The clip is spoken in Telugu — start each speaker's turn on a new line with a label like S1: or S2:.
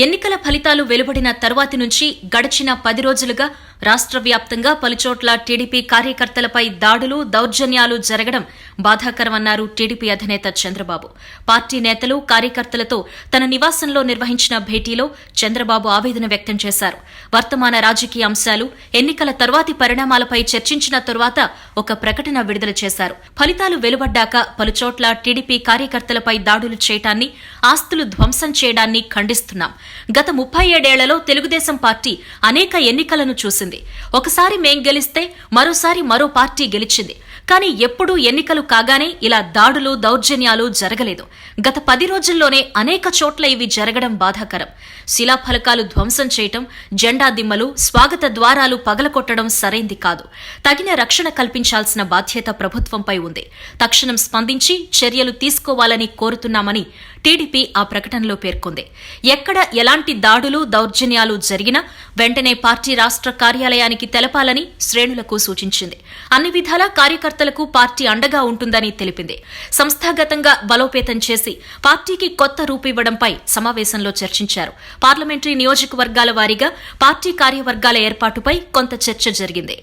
S1: ఎన్నికల ఫలితాలు వెలువడిన తరువాతి నుంచి గడిచిన 10 రోజులుగా రాష్ట్ర వ్యాప్తంగా పలుచోట్ల టీడీపీ కార్యకర్తలపై దాడులు, దౌర్జన్యాలు జరగడం బాధాకరమన్నారు టీడీపీ అధినేత చంద్రబాబు. పార్టీ నేతలు, కార్యకర్తలతో తన నివాసంలో నిర్వహించిన భేటీలో చంద్రబాబు ఆవేదన వ్యక్తం చేశారు. వర్తమాన రాజకీయ అంశాలు, ఎన్నికల తర్వాతి పరిణామాలపై చర్చించిన తరువాత ఒక ప్రకటన విడుదల చేశారు. ఫలితాలు వెలువడ్డాక పలుచోట్ల టీడీపీ కార్యకర్తలపై దాడులు చేయడాన్ని, ఆస్తులు ధ్వంసం చేయడాన్ని ఖండిస్తున్నాం. గత 37 ఏళ్లలో తెలుగుదేశం పార్టీ అనేక ఎన్నికలను చూసింది. ఒకసారి మేం గెలిస్తే మరోసారి మరో పార్టీ గెలిచింది. కానీ ఎప్పుడూ ఎన్నికలు కాగానే ఇలా దాడులు, దౌర్జన్యాలు జరగలేదు. గత 10 రోజుల్లోనే అనేక చోట్ల ఇవి జరగడం బాధాకరం. శిలాఫలకాలు ధ్వంసం చేయటం, జెండా దిమ్మలు, స్వాగత ద్వారాలు పగలకొట్టడం సరైంది కాదు. తగిన రక్షణ కల్పించాల్సిన బాధ్యత ప్రభుత్వంపై ఉంది. తక్షణం స్పందించి చర్యలు తీసుకోవాలని కోరుతున్నామని టీడీపీ ఆ ప్రకటనలో పేర్కొంది. ఎక్కడ ఎలాంటి దాడులు, దౌర్జన్యాలు జరిగినా వెంటనే పార్టీ రాష్ట్ర కార్యాలయానికి తెలపాలని శ్రేణులకు సూచించింది. అన్ని విధాలా కార్యకర్తలకు పార్టీ అండగా ఉంటుందని తెలిపింది. సంస్థాగతంగా బలోపేతం చేసి పార్టీకి కొత్త రూపివ్వడంపై సమావేశంలో చర్చించారు. పార్లమెంటరీ నియోజకవర్గాల వారీగా పార్టీ కార్యవర్గాల ఏర్పాటుపై కొంత చర్చ జరిగింది.